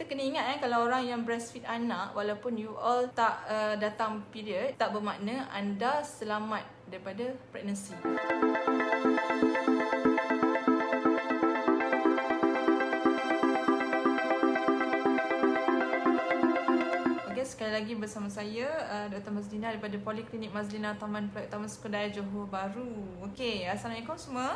kita kena ingat kalau orang yang breastfeed anak, walaupun you all tak datang period, tak bermakna anda selamat daripada pregnancy. Sekali lagi bersama saya Dr. Mazlina daripada Poliklinik Mazlina Taman Perak Taman Sukadaya Johor Bahru. Okey, assalamualaikum semua.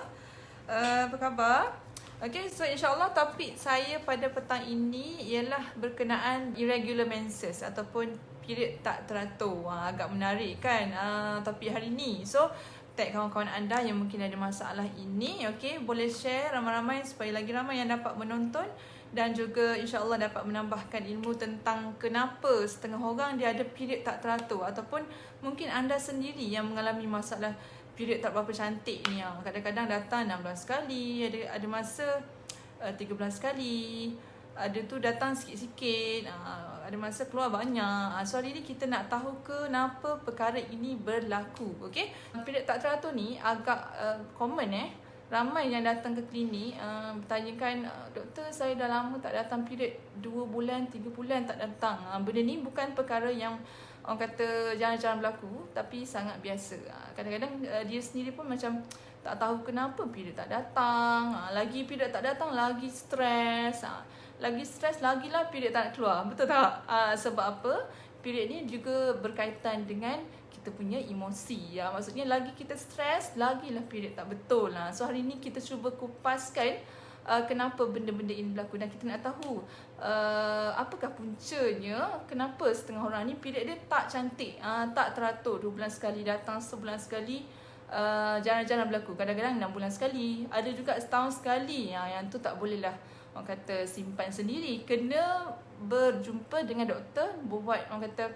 Apa khabar? Okey, so insyaAllah topik saya pada petang ini ialah berkenaan irregular menses ataupun period tak teratur. Agak menarik kan topik hari ini. So tag kawan-kawan anda yang mungkin ada masalah ini, okey, boleh share ramai-ramai supaya lagi ramai yang dapat menonton dan juga insya-Allah dapat menambahkan ilmu tentang kenapa setengah orang dia ada period tak teratur, ataupun mungkin anda sendiri yang mengalami masalah period tak berapa cantik ni. Kadang-kadang datang 6 bulan sekali, ada masa 3 bulan sekali, ada tu datang sikit-sikit, ada masa keluar banyak. So hari ni kita nak tahu kenapa perkara ini berlaku. Okey, period tak teratur ni agak common Ramai yang datang ke klinik bertanyakan, doktor saya dah lama tak datang period, 2 bulan, 3 bulan tak datang. Benda ni bukan perkara yang orang kata jarang-jarang berlaku, tapi sangat biasa. Kadang-kadang dia sendiri pun macam tak tahu kenapa period tak datang. Lagi period tak datang, lagi stres. Lagi stres, lagilah period tak nak keluar. Betul tak? Sebab apa? Period ni juga berkaitan dengan kita punya emosi. Maksudnya lagi kita stres, lagilah period tak betul. So hari ni kita cuba kupaskan kenapa benda-benda ini berlaku, dan kita nak tahu apakah puncanya kenapa setengah orang ni period dia tak cantik, tak teratur. 2 bulan sekali datang, sebulan sekali, jarang-jarang berlaku. Kadang-kadang 6 bulan sekali, ada juga setahun sekali. Yang tu tak boleh lah orang kata simpan sendiri, kena berjumpa dengan doktor, buat orang kata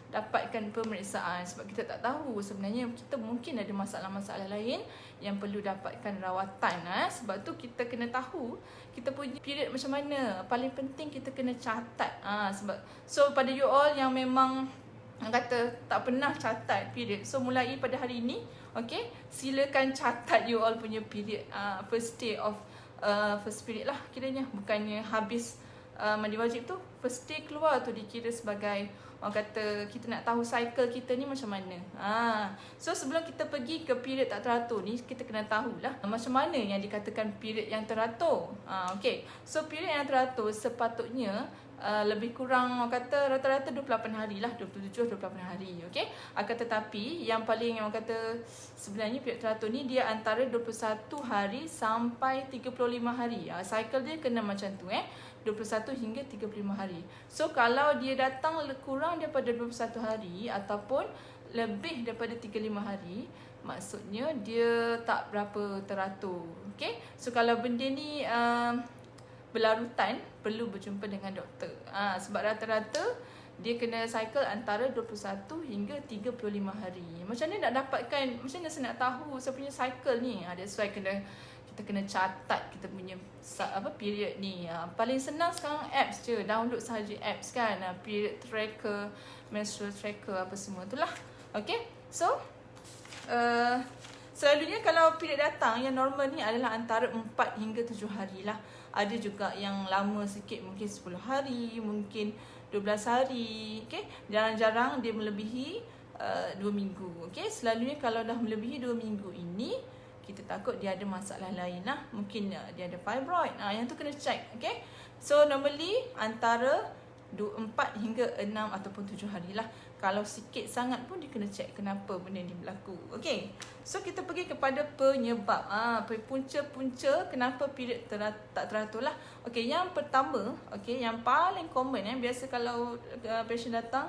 dapatkan pemeriksaan, sebab kita tak tahu sebenarnya kita mungkin ada masalah-masalah lain yang perlu dapatkan rawatan. Sebab tu kita kena tahu kita punya period macam mana. Paling penting kita kena catat. So pada you all yang memang kata tak pernah catat period, so mulai pada hari ini, okay, silakan catat you all punya period, first day of first period lah kiranya, bukannya habis mandi wajib tu, first day keluar tu dikira sebagai orang kata kita nak tahu cycle kita ni macam mana. So sebelum kita pergi ke period tak teratur ni, kita kena tahulah macam mana yang dikatakan period yang teratur. Okay, so period yang teratur sepatutnya lebih kurang orang kata rata-rata 28 hari lah, 27-28 hari. Okay, akan tetapi yang paling orang kata sebenarnya period teratur ni dia antara 21 hari sampai 35 hari. Cycle dia kena macam tu 21 hingga 35 hari. So kalau dia datang kurang daripada 21 hari ataupun lebih daripada 35 hari, maksudnya dia tak berapa teratur. Okay, so kalau benda ni berlarutan, perlu berjumpa dengan doktor. Sebab rata-rata dia kena cycle antara 21 hingga 35 hari. Macam mana nak dapatkan, macam mana saya nak tahu saya punya cycle ni? That's why kita kena catat kita punya period ni. Paling senang sekarang apps je, download sahaja apps kan, period tracker, menstrual tracker, apa semua tu lah. Okay, so selalunya kalau period datang yang normal ni adalah antara 4 hingga 7 hari lah. Ada juga yang lama sikit, mungkin 10 hari, mungkin 12 hari. Okay, jarang-jarang dia melebihi 2 minggu. Okay, selalunya kalau dah melebihi 2 minggu ini, kita takut dia ada masalah lain lah. Mungkin dia ada fibroid. Yang tu kena check. Okay, so normally antara 4 hingga 6 ataupun 7 hari lah. Kalau sikit sangat pun dia kena check kenapa benda ni berlaku. Okay, so kita pergi kepada penyebab, punca-punca kenapa period tak teratur lah. Okay, yang pertama, okay, yang paling common biasa kalau patient datang,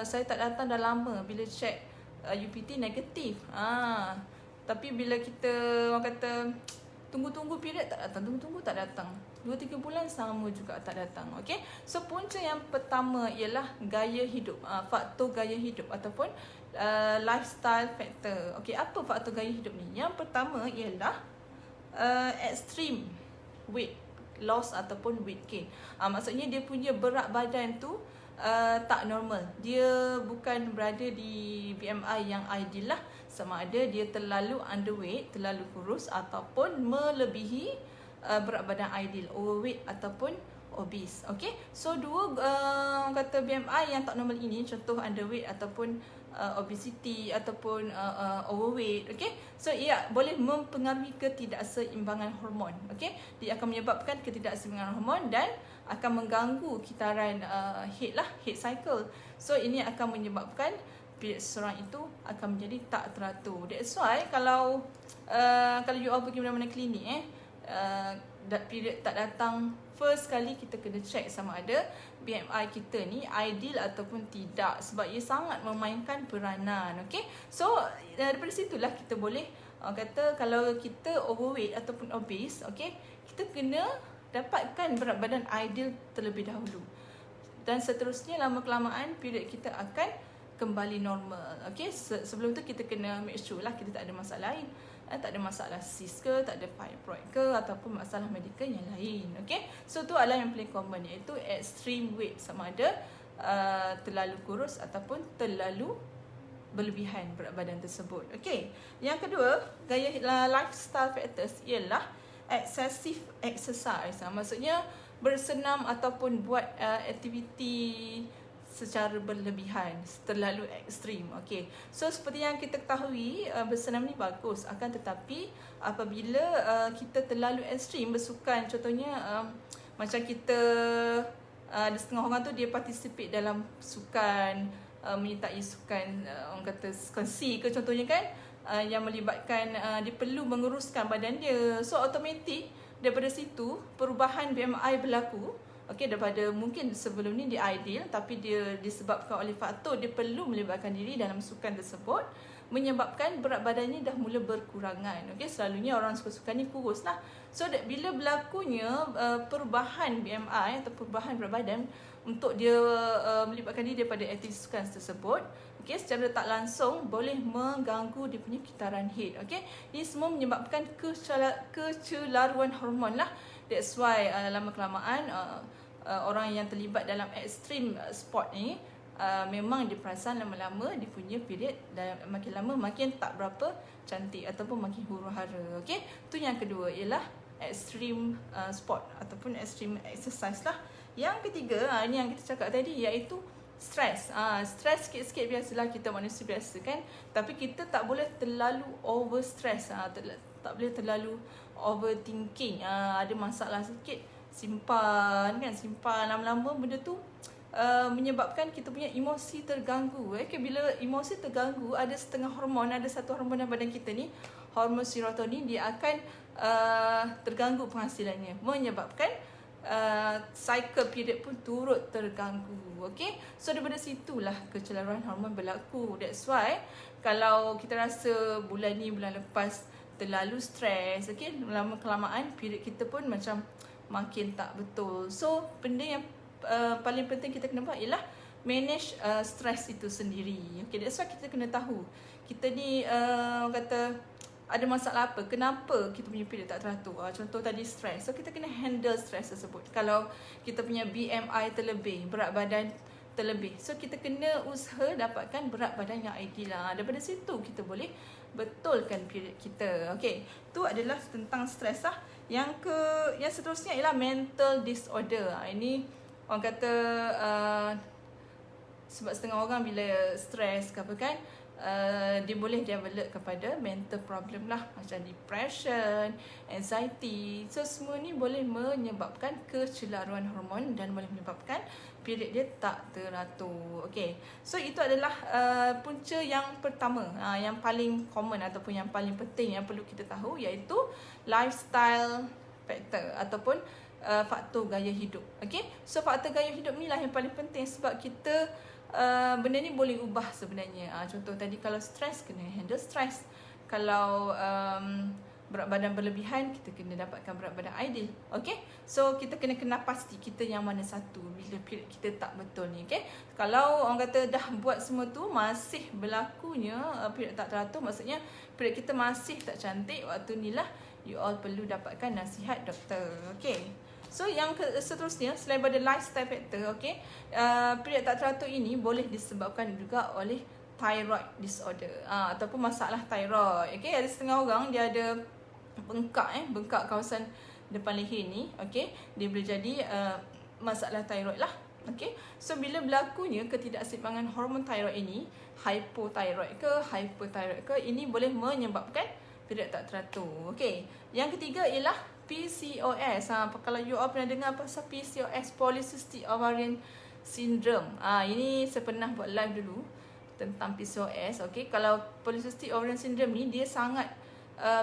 saya tak datang dah lama, bila check UPT negatif. Tapi bila kita orang kata tunggu-tunggu period tak datang, tunggu-tunggu tak datang, 2-3 bulan sama juga tak datang. Okay, so punca yang pertama ialah gaya hidup, faktor gaya hidup ataupun lifestyle factor. Okay, apa faktor gaya hidup ni? Yang pertama ialah extreme weight loss ataupun weight gain. Maksudnya dia punya berat badan tu tak normal. Dia bukan berada di BMI yang ideal lah. Sama ada dia terlalu underweight, terlalu kurus, ataupun melebihi berat badan ideal, overweight ataupun obese. Okay, so dua kata BMI yang tak normal ini, contoh underweight ataupun obesity ataupun overweight. Okay, so ia boleh mempengaruhi ketidakseimbangan hormon. Okay, dia akan menyebabkan ketidakseimbangan hormon dan akan mengganggu kitaran head cycle. So ini akan menyebabkan period seseorang itu akan menjadi tak teratur. That's why kalau you all pergi mana-mana klinik period tak datang, first kali kita kena check sama ada BMI kita ni ideal ataupun tidak, sebab ia sangat memainkan peranan. Okay, so daripada situlah kita boleh kata kalau kita overweight ataupun obese, okay, kita kena dapatkan berat badan ideal terlebih dahulu, dan seterusnya lama kelamaan period kita akan kembali normal. Okay, sebelum tu kita kena make sure lah kita tak ada masalah lain, tak ada masalah cyst ke, tak ada fibroid ke, ataupun masalah medikal yang lain. Okay, so tu adalah yang paling common, iaitu extreme weight, sama ada terlalu kurus ataupun terlalu berlebihan berat badan tersebut. Okay, yang kedua, gaya lifestyle factors ialah excessive exercise. Maksudnya bersenam ataupun buat aktiviti secara berlebihan, terlalu ekstrim. Okay, so seperti yang kita ketahui, bersenam ni bagus, akan tetapi apabila kita terlalu ekstrim bersukan, contohnya macam kita ada setengah orang tu dia participate dalam sukan, menyertai sukan orang kata sukan C ke contohnya kan, yang melibatkan dia perlu menguruskan badan dia, so automatik daripada situ perubahan BMI berlaku. Okey, daripada mungkin sebelum ni dia ideal, tapi dia disebabkan oleh faktor dia perlu melibatkan diri dalam sukan tersebut, menyebabkan berat badannya dah mula berkurangan. Okey, selalunya orang suka-suka ni kurus lah. So bila berlakunya perubahan BMI atau perubahan berat badan untuk dia melibatkan diri daripada aktiviti sukan tersebut, okey, secara tak langsung boleh mengganggu dia punya kitaran head. Okey, ini semua menyebabkan kecelaruan hormon lah. That's why lama kelamaan orang yang terlibat dalam extreme sport ni memang dia perasan lama-lama dia punya period, dan makin lama makin tak berapa cantik ataupun makin huru-hara. Okey, tu yang kedua ialah extreme sport ataupun extreme exercise lah. Yang ketiga, ini yang kita cakap tadi, iaitu stres. Stres sikit-sikit biasalah, kita manusia biasa kan, tapi kita tak boleh terlalu over stress, tak boleh terlalu overthinking. Ada masalah sikit simpan lama-lama benda tu menyebabkan kita punya emosi terganggu. Okay, bila emosi terganggu, ada setengah hormon, ada satu hormon dalam badan kita ni, hormon serotonin, dia akan terganggu penghasilannya, menyebabkan cycle period pun turut terganggu. Okay, so daripada situlah kecelaruan hormon berlaku. That's why kalau kita rasa bulan ni, bulan lepas terlalu stres, okay, lama kelamaan period kita pun macam makin tak betul. So benda yang paling penting kita kena buat ialah manage stres itu sendiri. Okay, that's why kita kena tahu kita ni kata ada masalah apa, kenapa kita punya period tak teratur. Contoh tadi stres, so kita kena handle stres tersebut. Kalau kita punya BMI terlebih, berat badan terlebih, so kita kena usaha dapatkan berat badan yang ideal. Daripada situ kita boleh betulkan period kita. Okay, tu adalah tentang stres lah. Yang seterusnya ialah mental disorder. Ini orang kata sebab setengah orang bila stres ke apa kan, dia boleh develop kepada mental problem lah, macam depression, anxiety. So semua ni boleh menyebabkan kecelaruan hormon dan boleh menyebabkan period dia tak teratur. Okay, so itu adalah punca yang pertama, yang paling common ataupun yang paling penting yang perlu kita tahu, iaitu lifestyle factor ataupun faktor gaya hidup. Okay, so faktor gaya hidup ni lah yang paling penting, sebab kita benda ni boleh ubah sebenarnya. Contoh tadi, kalau stres, kena handle stres. Kalau berat badan berlebihan, kita kena dapatkan berat badan ideal. Okay, so kita kena pasti kita yang mana satu bila period kita tak betul ni. Okay, kalau orang kata dah buat semua tu masih berlakunya period tak teratur, maksudnya period kita masih tak cantik, waktu ni lah you all perlu dapatkan nasihat doktor. Okay, so yang seterusnya, selain daripada lifestyle factor, okay, period tak teratur ini boleh disebabkan juga oleh thyroid disorder, ataupun masalah thyroid. Okay, ada setengah orang dia ada bengkak kawasan depan leher ni. Okay, dia boleh jadi masalah thyroid lah. Okey. So bila berlakunya ketidakseimbangan hormon thyroid ini, hypothyroid ke hyperthyroid ke, ini boleh menyebabkan period tak teratur. Okey. Yang ketiga ialah PCOS. Kalau you all pernah dengar pasal PCOS, Polycystic Ovarian Syndrome. Ini saya pernah buat live dulu tentang PCOS. Okey. Kalau Polycystic Ovarian Syndrome ni dia sangat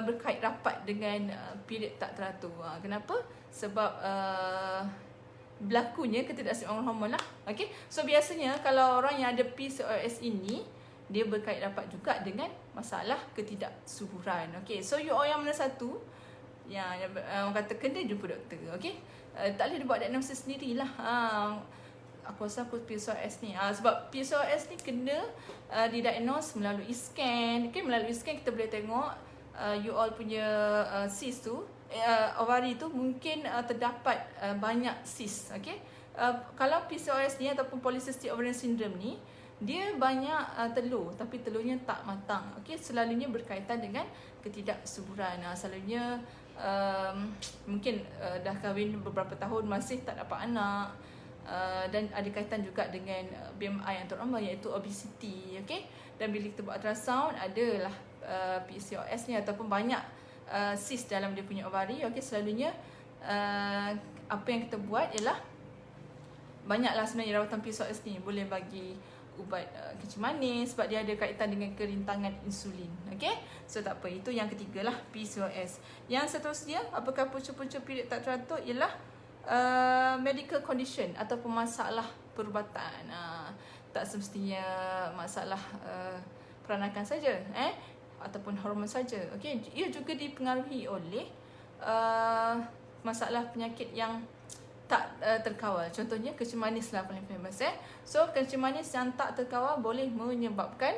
berkait rapat dengan period tak teratur. Kenapa? Sebab berlakunya ketidakseimbangan hormon lah. Okay. So biasanya kalau orang yang ada PCOS ini, dia berkait rapat juga dengan masalah ketidaksuburan. Okay. So you all yang mana satu yang orang kata kena jumpa doktor. Okay. Tak boleh buat diagnosis sendirilah. Aku rasa aku PCOS ni. Sebab PCOS ni kena didiagnose melalui scan. Okay. Melalui scan kita boleh tengok you all punya cyst tu, ovari tu mungkin terdapat banyak cyst. Okay. Kalau PCOS ni ataupun Polycystic Ovarian Syndrome ni, dia banyak telur tapi telurnya tak matang. Okay. Selalunya berkaitan dengan ketidaksuburan. Selalunya mungkin dah kahwin beberapa tahun masih tak dapat anak. Dan ada kaitan juga dengan BMI yang terutama, iaitu obesity. Okay. Dan bila kita buat ultrasound, adalah PCOS ni ataupun banyak cyst dalam dia punya ovari. Okay. Selalunya apa yang kita buat ialah banyaklah sebenarnya rawatan PCOS ni. Boleh bagi ubat kencing manis sebab dia ada kaitan dengan kerintangan insulin. Okay. So tak apa, itu yang ketiga lah, PCOS. Yang seterusnya, apakah punca-punca period tak teratur, ialah medical condition ataupun masalah perubatan. Tak semestinya masalah peranakan saja, ataupun hormon saja. Okay. Ia juga dipengaruhi oleh masalah penyakit yang tak terkawal. Contohnya kencing manis lah paling famous. So kencing manis yang tak terkawal boleh menyebabkan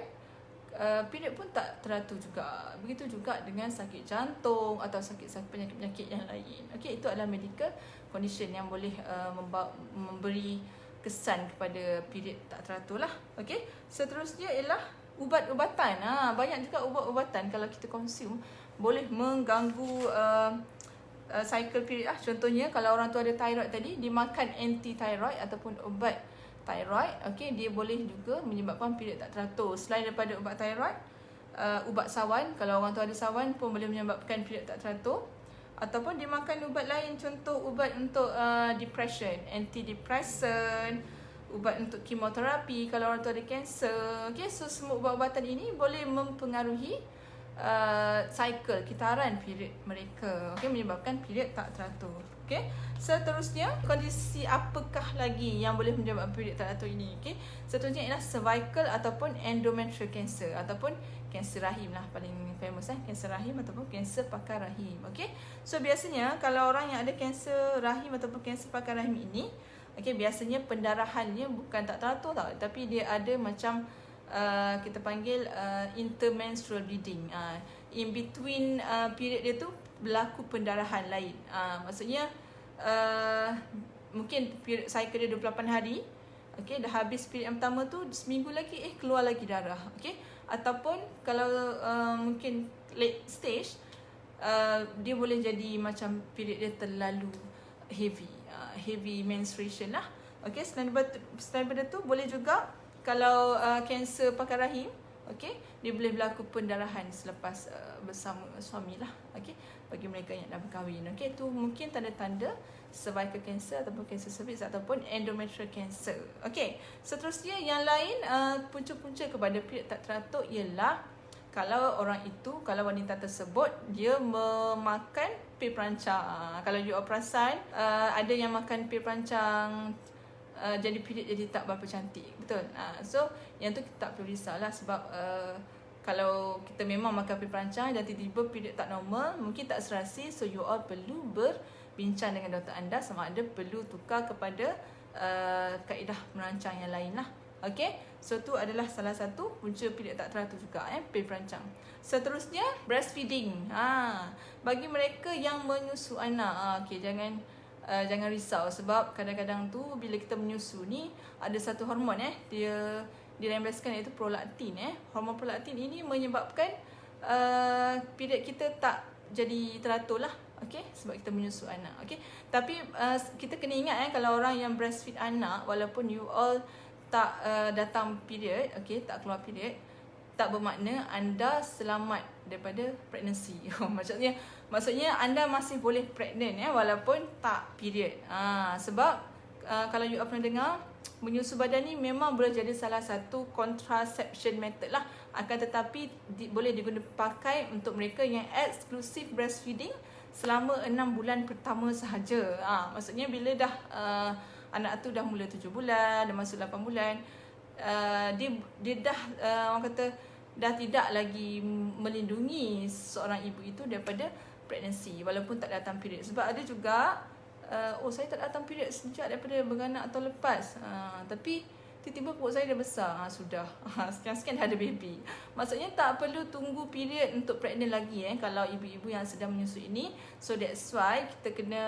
period pun tak teratur juga. Begitu juga dengan sakit jantung atau sakit-sakit penyakit-penyakit yang lain. Okay, itu adalah medical condition yang boleh memberi kesan kepada period tak teratur lah. Okay. Seterusnya ialah ubat-ubatan. Banyak juga ubat-ubatan kalau kita consume boleh mengganggu cycle period lah. Contohnya kalau orang tu ada thyroid tadi, dimakan anti-thyroid ataupun ubat thyroid, okay, dia boleh juga menyebabkan period tak teratur. Selain daripada ubat thyroid, ubat sawan, kalau orang tu ada sawan pun boleh menyebabkan period tak teratur. Ataupun dimakan ubat lain, contoh ubat untuk depression, antidepressant, ubat untuk kemoterapi kalau orang tu ada kanser. Okay, so semua ubat-ubatan ini boleh mempengaruhi cycle, kitaran period mereka. Okay, menyebabkan period tak teratur. Okay. Seterusnya, kondisi apakah lagi yang boleh menyebabkan period tak teratur ini? Okay. Seterusnya ialah cervical ataupun endometrial cancer ataupun kanser rahim lah paling famous, kanser rahim ataupun kanser pakar rahim. Okay. So biasanya kalau orang yang ada kanser rahim ataupun kanser pakar rahim ini, okay, biasanya pendarahannya bukan tak teratur tau, tapi dia ada macam kita panggil intermenstrual bleeding. In between period dia tu berlaku pendarahan lain. Maksudnya mungkin period cycle dia 28 hari. Okay, dah habis period yang pertama tu, seminggu lagi keluar lagi darah. Okay. Ataupun kalau mungkin late stage, dia boleh jadi macam period dia terlalu heavy menstruation lah. Okay. Selain daripada tu, boleh juga kalau kanser pakar rahim, okay, dia boleh berlaku pendarahan selepas bersama suami lah. Okay, bagi mereka yang dah berkahwin. Okay, tu mungkin tanda-tanda cervical cancer ataupun cancer cervix ataupun endometrial cancer. Okay, seterusnya yang lain, punca-punca kepada period tak teratur ialah kalau orang itu, kalau wanita tersebut dia memakan pil perancang. Kalau you all perasan, ada yang makan pil perancang, jadi period jadi tak berapa cantik. Betul. So yang tu kita tak perlu risaulah sebab kalau kita memang makan pil perancang dan tiba-tiba period tak normal, mungkin tak serasi. So you all perlu berbincang dengan doktor anda sama ada perlu tukar kepada kaedah merancang yang lain lah. Okay. So tu adalah salah satu punca period tak teratur juga, pil perancang. Seterusnya breastfeeding. Bagi mereka yang menyusu anak, okay, jangan risau sebab kadang-kadang tu bila kita menyusu ni ada satu hormon dia dirembeskan, iaitu prolaktin. Hormon prolaktin ini menyebabkan period kita tak jadi teratur lah. okey, sebab kita menyusu anak. Okey, tapi kita kena ingat kalau orang yang breastfeed anak, walaupun you all tak datang period, okey, tak keluar period, tak bermakna anda selamat daripada pregnancy. Maksudnya anda masih boleh pregnant walaupun tak period. Sebab kalau you all pernah dengar, menyusu badan ni memang boleh jadi salah satu contraception method lah. Akan tetapi boleh digunakan pakai untuk mereka yang exclusive breastfeeding selama 6 bulan pertama sahaja. Maksudnya bila dah anak tu dah mula 7 bulan, dah masuk 8 bulan, dia dah orang kata dah tidak lagi melindungi seorang ibu itu daripada pregnancy walaupun tak datang period. Sebab ada juga saya tak datang period sejak daripada beranak atau lepas, tapi tiba-tiba perut saya dah besar, sudah sekian-sekian dah ada baby. Maksudnya tak perlu tunggu period untuk pregnant lagi kalau ibu-ibu yang sedang menyusui ini. So that's why kita kena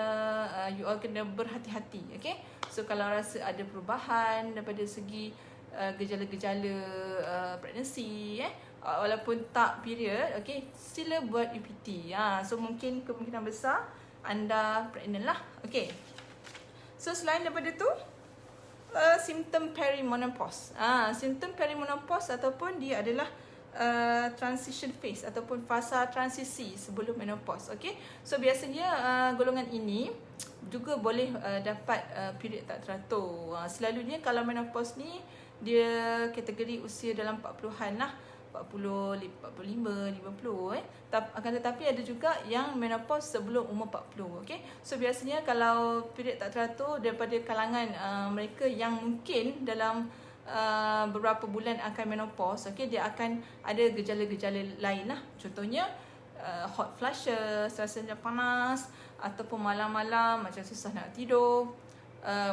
you all kena berhati-hati. Okay, so kalau rasa ada perubahan daripada segi gejala-gejala pregnancy walaupun tak period, okay, sila buat UPT. So mungkin kemungkinan besar anda pregnant lah. Okay, so selain daripada tu, simptom perimenopause. Simptom perimenopause ataupun dia adalah transition phase ataupun fasa transisi sebelum menopause. Okay, so biasanya golongan ini juga boleh dapat period tak teratur. Selalunya kalau menopause ni dia kategori usia dalam 40-an lah, 40, 45, 50 Akan tetapi ada juga yang menopause sebelum umur 40. Okay, so biasanya kalau period tak teratur daripada kalangan mereka yang mungkin dalam beberapa bulan akan menopause, okay, dia akan ada gejala-gejala lain lah. Contohnya hot flushes, rasanya panas, ataupun malam-malam macam susah nak tidur,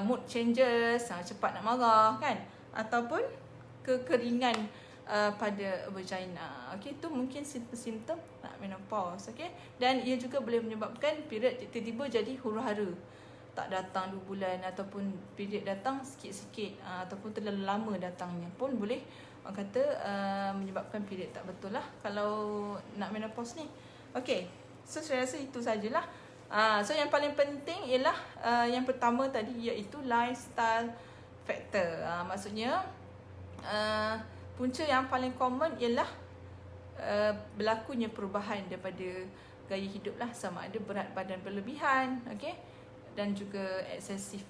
mood changes, cepat nak marah kan, ataupun kekeringan pada vagina. Okey, itu mungkin simptom-simptom nak menopause. Okey, dan ia juga boleh menyebabkan period tiba-tiba jadi huru-hara, tak datang 2 bulan, ataupun period datang sikit-sikit, ataupun terlalu lama datangnya pun boleh orang kata menyebabkan period tak betul lah kalau nak menopause ni. Okey, so saya rasa itu sajalah. So yang paling penting ialah yang pertama tadi, iaitu lifestyle factor. Maksudnya punca yang paling common ialah berlakunya perubahan daripada gaya hidup lah, sama ada berat badan berlebihan, okay, dan juga excessive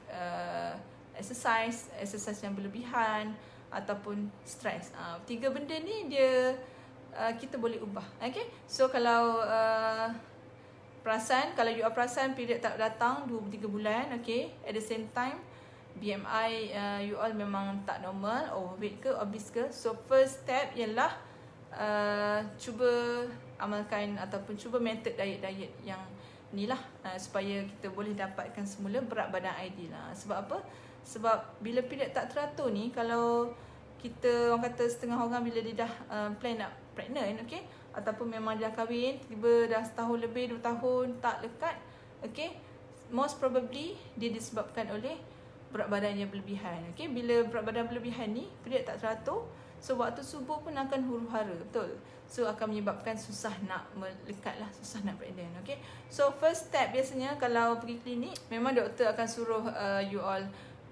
exercise yang berlebihan, ataupun stres. 3 benda ni dia kita boleh ubah. Okay, so kalau kalau you perasan period tak datang 2-3 bulan, okay, at the same time BMI you all memang tak normal, overweight ke, obese ke, so first step ialah cuba amalkan ataupun cuba method diet yang ni lah, supaya kita boleh dapatkan semula berat badan ideal lah. Sebab apa? Sebab bila period tak teratur ni, kalau kita orang kata setengah orang bila dia dah plan nak pregnant, okay, ataupun memang dah kahwin, tiba dah setahun lebih, 2 tahun tak lekat, okay, most probably dia disebabkan oleh berat badan yang berlebihan. Okay, bila berat badan berlebihan ni, period tak teratur, so waktu subuh pun akan huru-hara, betul. So akan menyebabkan susah nak melekat lah, susah nak pregnant. Okay, so first step biasanya kalau pergi klinik, memang doktor akan suruh you all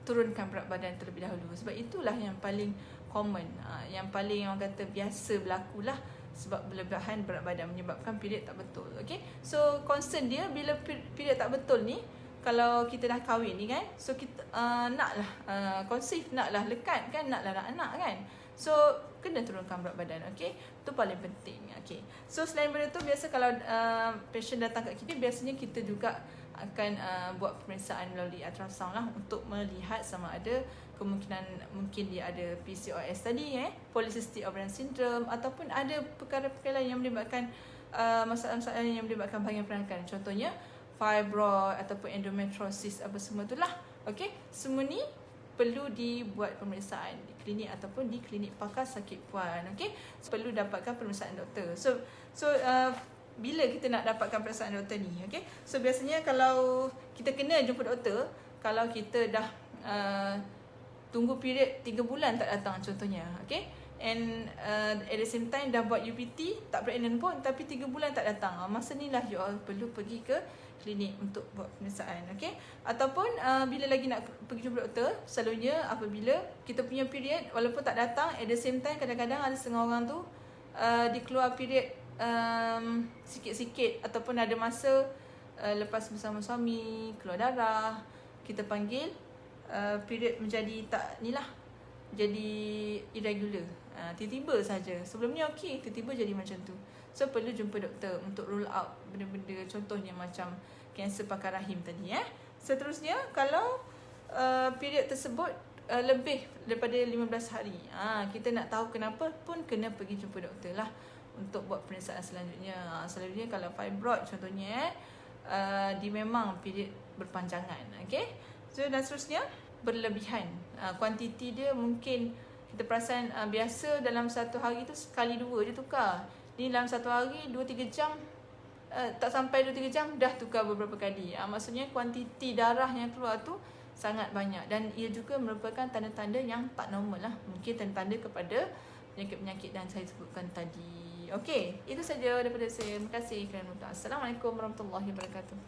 turunkan berat badan terlebih dahulu. Sebab itulah yang paling common, yang paling orang kata biasa berlaku lah. Sebab berlebihan berat badan menyebabkan period tak betul. Okay, so concern dia bila period tak betul ni, kalau kita dah kahwin ni kan, so kita naklah conceive, naklah lekat kan, naklah nak anak kan, so kena turunkan berat badan. Okay, itu paling penting. Okay, so selain daripada tu, biasa kalau patient datang kat kita, biasanya kita juga akan buat pemeriksaan melalui ultrasound lah, untuk melihat sama ada kemungkinan mungkin dia ada PCOS tadi, polycystic ovarian syndrome, ataupun ada perkara-perkara yang melibatkan masalah-masalah yang melibatkan bahagian perankan, contohnya fibroid ataupun endometriosis, apa semua itulah. Okay, semua ni perlu dibuat pemeriksaan di klinik ataupun di klinik pakar sakit puan. Okay, so, perlu dapatkan pemeriksaan doktor. So bila kita nak dapatkan pemeriksaan doktor ni, okay, so biasanya kalau kita kena jumpa doktor kalau kita dah tunggu period 3 bulan tak datang contohnya, okay, and at the same time dah buat UPT, tak pregnant pun, tapi 3 bulan tak datang. Masa ni lah you all perlu pergi ke klinik untuk buat pemeriksaan. Okay? Ataupun bila lagi nak pergi jumpa doktor, selalunya apabila kita punya period walaupun tak datang, at the same time kadang-kadang ada setengah orang tu dia keluar period sikit-sikit, ataupun ada masa lepas bersama suami keluar darah, kita panggil period menjadi tak ni lah, jadi irregular. Tiba-tiba saja. Sebelumnya okey, tiba-tiba jadi macam tu. So perlu jumpa doktor untuk rule out benda-benda, contohnya macam kanser pakai rahim tadi. Seterusnya, kalau period tersebut lebih daripada 15 hari, kita nak tahu kenapa pun kena pergi jumpa doktor lah untuk buat pemeriksaan selanjutnya. Selalunya kalau fibroid contohnya, dia memang period berpanjangan. Okay? So dan seterusnya, berlebihan. Kuantiti dia mungkin kita perasan biasa dalam satu hari tu sekali 2 dia tukar. Ni dalam satu hari 2-3 jam, tak sampai 2-3 jam dah tukar beberapa kali. Maksudnya kuantiti darah yang keluar tu sangat banyak, dan ia juga merupakan tanda-tanda yang tak normal lah. Mungkin tanda-tanda kepada penyakit-penyakit yang saya sebutkan tadi. Okey, itu saja daripada saya. Terima kasih kerana menonton. Assalamualaikum warahmatullahi wabarakatuh.